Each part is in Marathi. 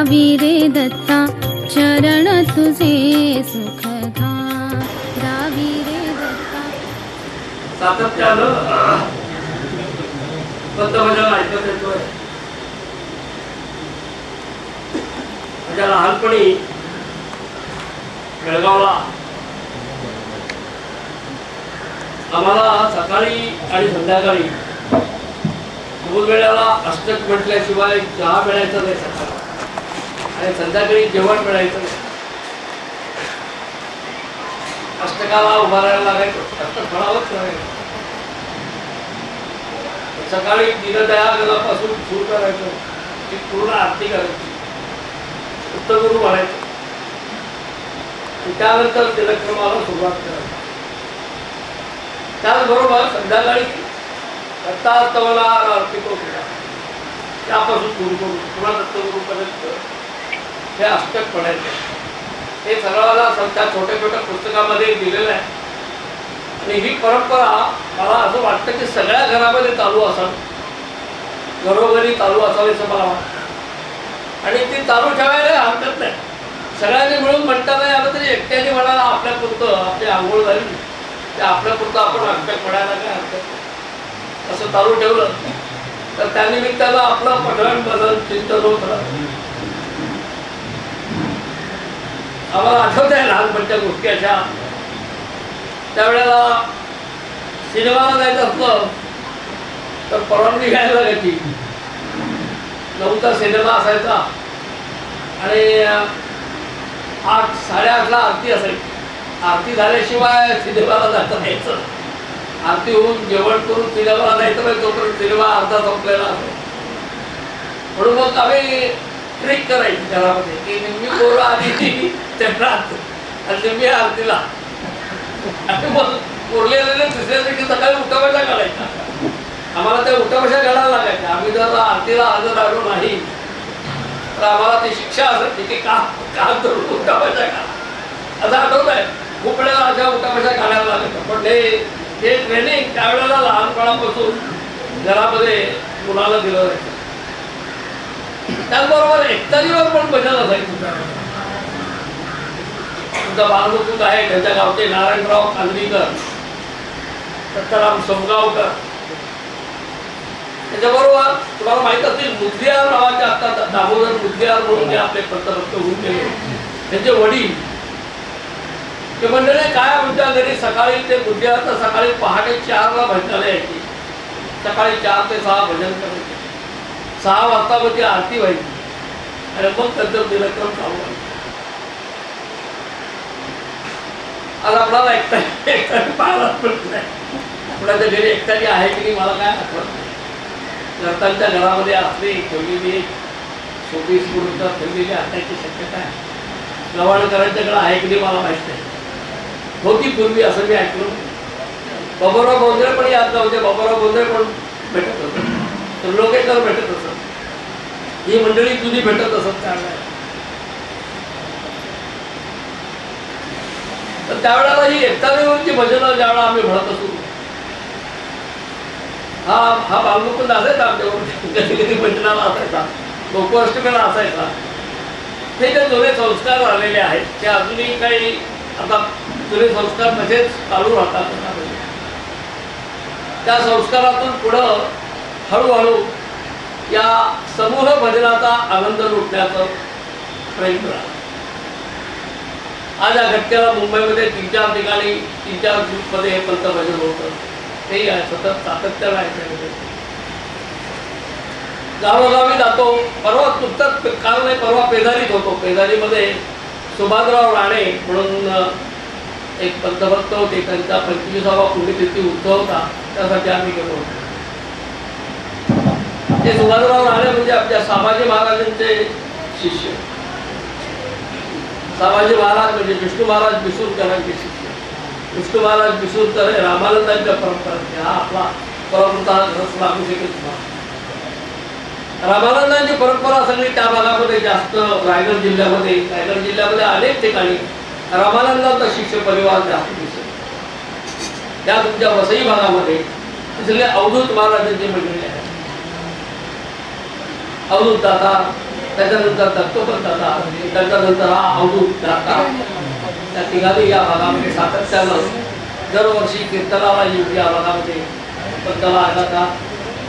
रावी रे दत्ता चरण तुझे सुखदा रावी रे दत्ता। सातत्यानं पंतप्रधान ऐकत येतोय. माझ्या लहानपणी बेळगावला आम्हाला सकाळी आणि संध्याकाळी दोन वेळेला अष्टक म्हटल्याशिवाय चहा मिळायचा नाही सकाळी, आणि संध्याकाळी जेवण मिळायचं नाही. अष्टकाला उभा राहायला लागायचं, अष्टक फळावंच लागायचं. सकाळी दीनदयाळापासून सुरू करायचं, ती पूर्ण आरती करायची, उत्तरगुरु म्हणायचं, त्यानंतर दिनक्रमाला सुरुवात करायची. त्याचबरोबर संध्याकाळी दत्तास्तवला आरती होता, त्यापासून सुरू करून पुन्हा दत्तगुरूपर्यंत हे अष्टक पडायचे. हे सगळ्याला त्या छोट्या छोट्या पुस्तकामध्ये दिलेलं आहे. आणि ही परंपरा मला असं वाटतं की सगळ्या घरामध्ये चालू असावी, घरोघरी चालू असावी असं मला वाटतं. आणि ती चालू ठेवायला हरकत नाही. सगळ्यांनी मिळून म्हणता नाही आलं तरी एकट्याने म्हणाला आपल्यापुरतं, आपली आंघोळ झाली ते आपल्यापुरतं आपण अष्टक पडायला काय हरकत नाही. असं चालू ठेवलं तर त्यानिमित्तानं आपलं पठण बदल चिंतन होत राहतं. आम्हाला आठवत आहे लहानपणच्या गोष्टी अशा. त्यावेळेला सिनेमाला जायचं असलं तर परवानगी घ्यायला लागायची. 9चा सिनेमा असायचा आणि 8 साडेआठला आरती असायची. आरती झाल्याशिवाय सिनेमाला जाता यायचं. आरती होऊन जेवण करून सिनेमाला जायचं नाही, तोपर्यंत सिनेमा अर्धा संपलेला असतो. म्हणून मग आम्ही ट्रिक करायची घरामध्ये की निम्मी पोरं आधी चक्रात आणि निम्मी आरतीला. आणि मग उरलेले दुसऱ्या दिवशी सकाळी उठाबशा घालायचा. आम्हाला त्या उठाबशा घालायला लागायच्या. आम्ही जर आरतीला हजर आलो नाही तर आम्हाला ती शिक्षा असायची की का धरून उठाबशा घाला. असं आठवत आहे. खूप वेळेला अशा उठाबशा घालायला लागायचं. पण ते ट्रेनिंग त्यावेळेला लहानपणापासून घरामध्ये मुलाला दिलं जायचं. त्याचबरोबर एकतारीवर पण भजन असायचं. तुमचा बालमुकुंद आहे त्यांच्या गावचे नारायणराव कांदवीकर, दत्ताराम सोमगावकर, त्याच्याबरोबर तुम्हाला माहित असतील मुदलियार नावाचे आता दामोदर मुदलियार म्हणून जे आपले पंतप्रधान होऊन गेले, त्यांचे वडील. ते मंडळी काय आमच्या घरी सकाळी ते मुदलियार सकाळी पहाटे 4ला भजनाला यायची. सकाळी 4 ते 6 भजन करायचे. 6 वाजता मग ती आरती व्हायची आणि मग त्यांचं दिनक्रम चालू व्हायचं. आज आपल्याला एकट्याने पाहायला पडत नाही. आपल्याच्या घरी एकट्याने आहे की नाही मला काय आठवत नाही. घरच्यांच्या घरामध्ये असली ठेवलेली एक शोपीस म्हणून ठेवलेली असण्याची शक्यता आहे. गव्हाणकरांच्याकडे आहे की नाही मला माहीत नाही. होती पूर्वी असं मी ऐकलं. बाबूराव बोंद्रे पण याद नव्हते. बाबूराव बोंद्रे पण भेटत होते, त्रिलोकेकर भेटत असत, ही मंडळी तुझी भेटत असत त्यावेळेला. तर त्यावेळेला ही एकतारीवरची भजनं ज्यावेळेला आम्ही म्हणत असू, हा बालमुकुंद असायचा आमच्यावर. कधी कधी भजनाला असायचा, गोकुळाष्टमीला असायचा. हे जे जुने संस्कार आलेले आहेत ते अजूनही काही आता जुने संस्कार तसेच चालू राहतात. त्या संस्कारातून पुढं हळूहळू या समूह भजनाचा आनंद लुटण्याचं प्रयत्न आहे. आज या घटनेला मुंबईमध्ये 3-4 ठिकाणी 3-4 ग्रुपमध्ये हे पंतभजन होतं. तेही आहे, सतत सातत्यानं आहे. गावोगावी जातो. परवा नुकताच काल नाही परवा पेदारीत होतो. पेदारीमध्ये सुभाषराव राणे म्हणून एक पंतभक्त होते. त्यांचा 25वा पुण्यतिथी उत्सव होता, त्यासाठी आम्ही गेलो होतो. ते सुभाषराव राणे म्हणजे आपल्या संभाजी महाराजांचे शिष्य. संभाजी महाराज म्हणजे विष्णू महाराज बिसूरकरांचे शिष्य. विष्णू महाराज बिसूरकर हे रामानंदांच्या परंपरा. हा आपला परंपरा लागू शकत नाही. रामानंदांची परंपरा सगळी त्या भागामध्ये जास्त. रायगड जिल्ह्यामध्ये अनेक ठिकाणी रामानंदांचा शिष्य परिवार जास्त दिसतो. त्या तुमच्या वसई भागामध्ये सगळे अवधूत महाराजांची मंडळी आहेत. अवधूत दादा त्याच्यानंतर दत्तोपंताचा, त्याच्यानंतर हा अवधूत दाता, त्या तिघांनी या भागामध्ये सातत्यानं दरवर्षी कीर्तनाला येऊन या भागामध्ये पंताला आगाचा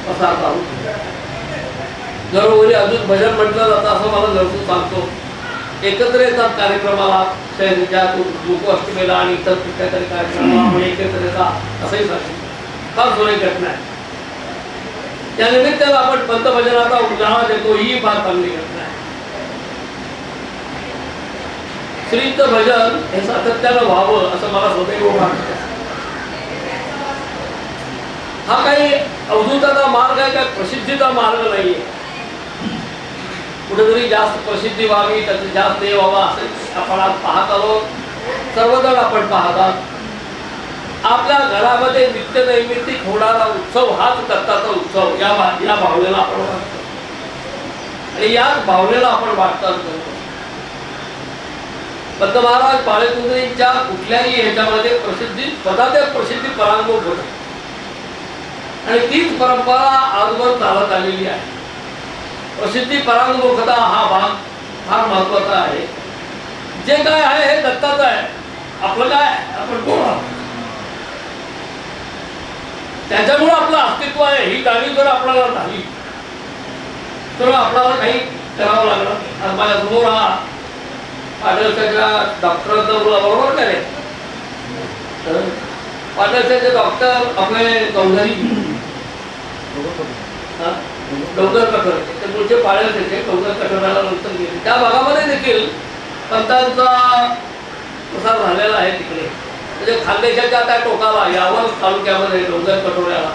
प्रसार चालू. घरोघरी अजून भजन म्हटलं जातं असं मला घरसून सांगतो. एकत्र येतात कार्यक्रमाला, शहरीच्यातून गोकुष्टमीला आणि इतर कुठल्या तरी कार्यक्रमाला एकत्र येतात असंही सांगतो. फार सोयी घटना आहे. त्या निमित्तानं आपण पंतभजनाचा उजाळा देतो, ही फार चांगली घटना आहे. श्रीचं भजन हे सातत्यानं व्हावं असं मला सदैव वाटतं. हा काही अवधूताचा मार्ग आहे, काय प्रसिद्धीचा मार्ग नाहीये. कुठेतरी जास्त प्रसिद्धी व्हावी, त्याचं जास्त हे व्हावं असं आपण आज पाहत आहोत. सर्वजण आपण पाहतात. आपल्या घरामध्ये नित्यनैमित्तिक होणारा उत्सव हाच दत्ताचा उत्सव, या भावनेला आपण वाटतो आणि याच भावनेला आपण वाटतात करतो. पंत महाराज बाळकुंद्रींच्या कुठल्याही ह्याच्यामध्ये प्रसिद्धी स्वतःच्या प्रसिद्धी परांगमुख होते आणि तीच परंपरा आजवर चालत आलेली आहे. प्रसिद्धी परांगमुखता हा भाग फार महत्वाचा आहे. जे काय आहे हे दत्ताचं आहे. आपलं काय आपण कोण आहोत, त्याच्यामुळे आपलं अस्तित्व आहे ही जाणीव जर आपल्याला झाली तर आपल्याला काही करावं लागलं. आज माझ्यासमोर हा पाडळच्या डॉक्टरांचा मुला बरोबर का रे, पाडळचे डॉक्टर आपले चौधरी डोंगर कठोर ते पुढचे पाडळचे डोंगर कठोराला नंतर गेले. त्या भागामध्ये देखील पंतांचा प्रसार झालेला आहे. तिकडे म्हणजे खानदेशाच्या त्या टोकाला यावल तालुक्यामध्ये डोंगर कठोऱ्याला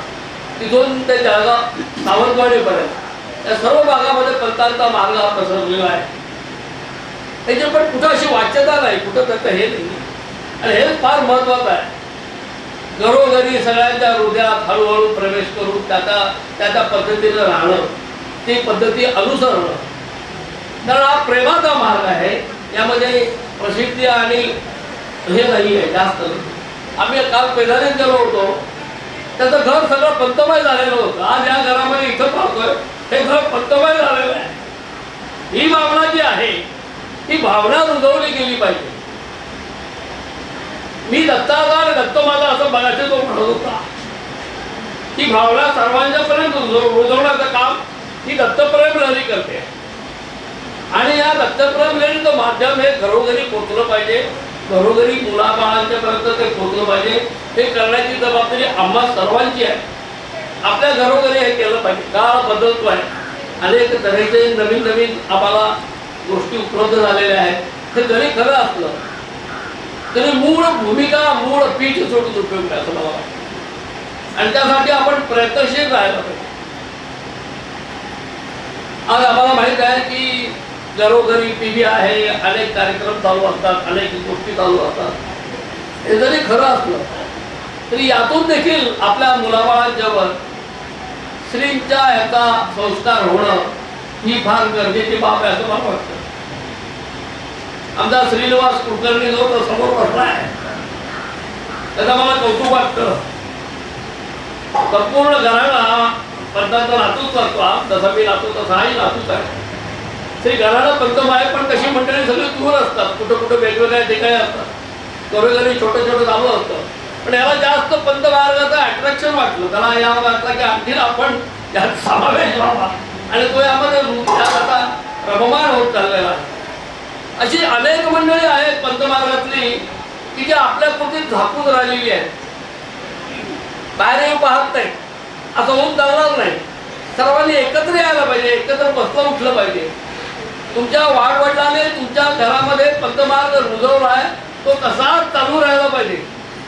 तिथून ते जळगाव सावंतवाडीपर्यंत या सर्व भागामध्ये पंतांचा मार्ग हा पसरलेला आहे. त्याची पण कुठं अशी वाच्यता नाही, कुठं त्याचं हे नाही आणि हे फार महत्वाचं आहे. घरोघरी सगळ्यांच्या हृदयात हळूहळू प्रवेश करून त्या पद्धतीनं राहणं, ती पद्धती अनुसरणं, कारण हा प्रेमाचा मार्ग आहे. यामध्ये प्रसिद्धी आणि हे नाही आहे जास्त. आम्ही काल पेधारीत गेलो होतो, त्याचं घर सगळं पंतमय झालेलं होतं. आज या घरामध्ये इथं पाहतोय हे घर पंतमय झालेलं आहे. ही भावना जी आहे ही भावना रुजवली गेली पाहिजे. मी दत्ताचा आणि दत्त माझा असं बघायचं तो म्हणत होता. ही भावना सर्वांच्या पर्यंत रुजवण्याचं काम ही दत्तप्रेम लहरी करते आणि या दत्तप्रेम लहरीचं माध्यम हे घरोघरी पोचलं पाहिजे. घरोघरी मुलाबाळांच्या पर्यंत ते पोचलं पाहिजे. हे करण्याची जबाबदारी आम्हा सर्वांची आहे. आपल्या घरोघरी हे केलं पाहिजे. काळ बदलतो आहे, अनेक तऱ्हेचे नवीन नवीन आम्हाला गोष्टी उपलब्ध झालेल्या आहेत. हे जरी खरं असलं तरी मूळ भूमिका मूळ पीठ सोडून उपयोग नाही असं मला वाटतं आणि त्यासाठी आपण प्रयत्नशील राहायला पाहिजे. आज आम्हाला माहित आहे की घरोघरी टीव्ही आहे, अनेक कार्यक्रम चालू असतात, अनेक गोष्टी चालू असतात. हे जरी खरं असलं तरी यातून देखील आपल्या मुलाबाळांच्यावर श्रींच्या ह्याचा संस्कार होणं ही फार गरजेची बाब आहे असं मला वाटतं. आमचा श्रीनिवास कुलकर्णी जो तो समोर बसला आहे त्याचा मला कौतुक वाटतं. संपूर्ण घराणा पंतांचा नातूच करतो, जसा मी नातू तसाही नातूच आहे. श्री घराणा पंतम आहे, पण कशी मंडळी सगळी दूर असतात, कुठं कुठं वेगवेगळ्या ठिकाणी असतात, घरोघरी छोटं छोटं चालू असतं. पण याला जास्त पंत मार्गाचं अट्रॅक्शन वाटलं, त्याला या वाटलं की आणखी आपण यात समावेश व्हावा आणि तो यामध्ये आता रममाण होत चाललेला आहे. अशी अनेक मंडळी आहेत पंतमार्गातली की जी आपल्या पुरती झाकून राहिलेली आहेत, बाहेर येऊन पाहत नाही. असं होऊन चालणार नाही. सर्वांनी एकत्र यायला पाहिजे, एकत्र बसलं उठलं पाहिजे. तुमच्या वाडवडिलांनी तुमच्या घरामध्ये पंतमार्ग रुजवला आहे, तो तसाच चालू राहायला पाहिजे.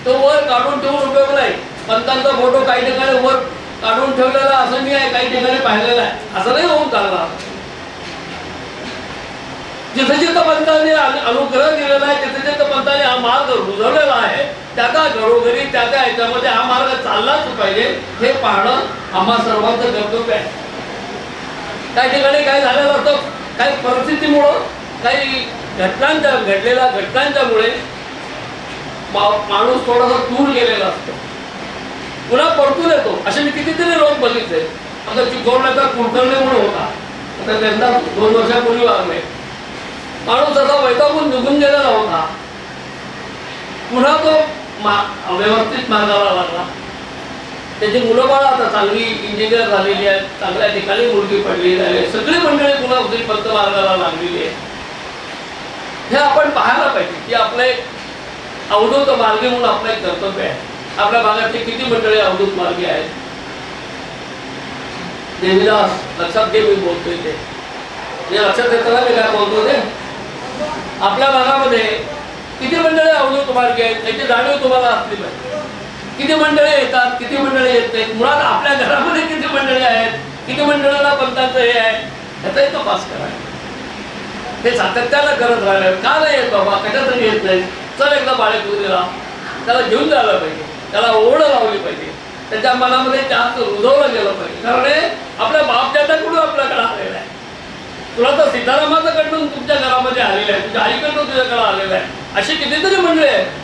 तो वर काढून ठेवून उपयोग नाही. पंतांचा फोटो काही ठिकाणी वर काढून ठेवलेला असं मी आहे, काही ठिकाणी पाहिलेला आहे, असं नाही होऊन चालणार. जिथे जिथं पंतांनी अनुग्रह दिलेला आहे, तिथे जिथं पंतांनी हा मार्ग रुजवलेला आहे, त्याचा घरोघरी त्या ह्याच्यामध्ये हा मार्ग चाललाच पाहिजे हे पाहणं आम्हा सर्वांचं कर्तव्य आहे. त्या ठिकाणी काय झालेलं असतं, काही परिस्थितीमुळं, काही घडलेल्या घटनांच्यामुळे माणूस थोडासा दूर गेलेला असतो, पुन्हा परतून येतो. असे मी कितीतरी लोक बघितले. आता चिखोरण्याचा कुलकर्णी म्हणून होता, आता त्यांना 2 वर्षापूर्वी वागले. माणूस असा वैतागून निघून गेलेला होता. पुन्हा तो व्यवस्थित मार्गाला लागला. त्याची मुलं बाळ आता चांगली इंजिनियर झालेली आहेत, चांगल्या ठिकाणी मुलगी पडलेली आहे, सगळी मंडळी पुन्हा पंत मार्गाला लागलेली आहे. हे आपण पाहायला पाहिजे की आपले अवधूत मार्गी म्हणून आपलं एक कर्तव्य आहे. आपल्या भागातली किती मंडळी अवधूत मार्गी आहेत. देवीदास लक्षात घे मी बोलतोय ते, हे लक्षात येताना मी काय बोलतो ते, आपल्या भागामध्ये किती मंडळी अवधूत मार्गी आहेत याची जाणीव तुम्हाला असली पाहिजे. किती मंडळी येतात, किती मंडळी येत नाहीत, मुळात आपल्या घरामध्ये किती मंडळी आहेत, किती मंडळीला पंथांचं हे आहे ह्याचाही तपास करायचा. हे सातत्यानं करत राहिलं. का नाही येत बाबा, कशातरी येत नाही, चल एकदा बाळेपुरीला त्याला घेऊन जायला पाहिजे, त्याला ओढ लावली पाहिजे, त्याच्या मनामध्ये जास्त रुजवलं गेलं पाहिजे. कारण हे आपल्या बापजात्याकडून आपल्याकडे आलेलं आहे. तुला तर सीतारामाच्याकडून तुमच्या घरामध्ये आलेलं आहे, तुझ्या आईकडून तुझ्याकडे आलेलं आहे. अशी कितीतरी मंडळी आहेत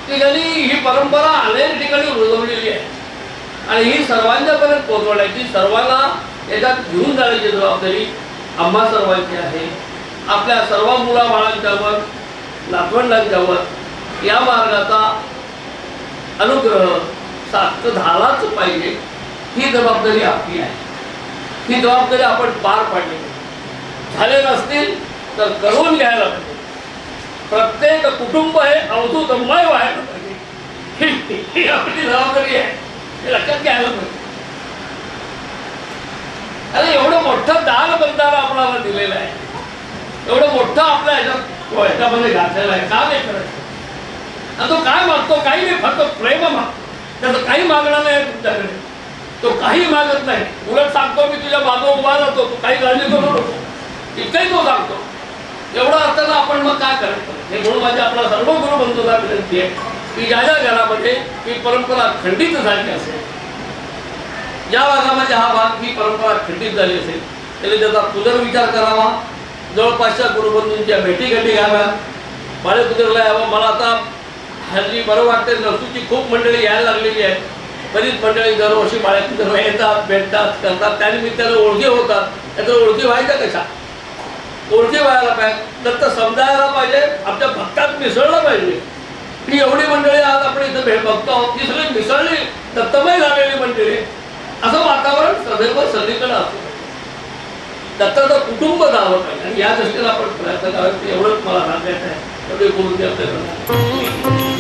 की ज्यांनी ही परंपरा अनेक ठिकाणी रुजवलेली आहे. आणि ही सर्वांच्यापर्यंत पोहोचवण्याची, सर्वांना याच्यात घेऊन जाण्याची जबाबदारी आम्हा सर्वांची आहे. आपल्या सर्व मुलाबाळांच्यावर, नातवंडांच्यावर या मार्गाचा अनुग्रह सार्थ झालाच पाहिजे. ही जबाबदारी आपली आहे. ही जबाबदारी आपण पार पाडली. झाले नसतील तर करून घ्यायला पाहिजे. प्रत्येक कुटुंब हे अवधूतमय व्हायला पाहिजे. ही आपली जबाबदारी आहे, हे लक्षात घ्यायला पाहिजे. अरे एवढं मोठं दान बंधारा आपल्याला दिलेलं आहे, एवढं मोठं आपल्या ह्याच्यामध्ये घातलेलं आहे. का नाही करायचं? आणि तो काय मागतो? काही नाही, फक्त प्रेम मागतो. त्याचं काही मागणं नाही तुमच्याकडे. तो काही मागत नाही. उलट सांगतो मी तुझ्या मागं उभा राहतो, तू काही काळजी करू नको, इतकंही तो सांगतो. एवढं असताना आपण मग काय करायचं? हे म्हणून माझ्या आपला सर्व गुरु बंधूंना विनंती आहे की ज्या ज्या घरामध्ये ही परंपरा खंडित झाली असेल, ज्या भागामध्ये हा भाग ही परंपरा खंडित झाली असेल, त्याने त्याचा पुनर्विचार करावा. जवळपासच्या गुरुबंधूंच्या भेटीगाठी घ्याव्या, बाळेपुजरला यावं. मला आता हल्ली बरं वाटते, नसूची खूप मंडळी यायला लागलेली आहेत. बरीच मंडळी दरवर्षी बाळेपुजरला येतात, भेटतात, करतात, त्यानिमित्तानं ओळखी होतात. त्याचं ओळखी व्हायच्या कशा? ओळखी व्हायला पाहिजे, दत्त समजायला पाहिजे, आपल्या भक्तात मिसळलं पाहिजे. ही एवढी मंडळी आज आपण इथं बघतो आहोत, ती सगळी मिसळली, दत्तमय झालेली मंडळी, असं वातावरण सदैव सगळीकडे असतं. दत्ताचं कुटुंब झालं पाहिजे आणि या दृष्टीला आपण प्रयत्न करायचं. एवढंच मला सांगायचं आहे. एवढे बोलून आपल्याकडे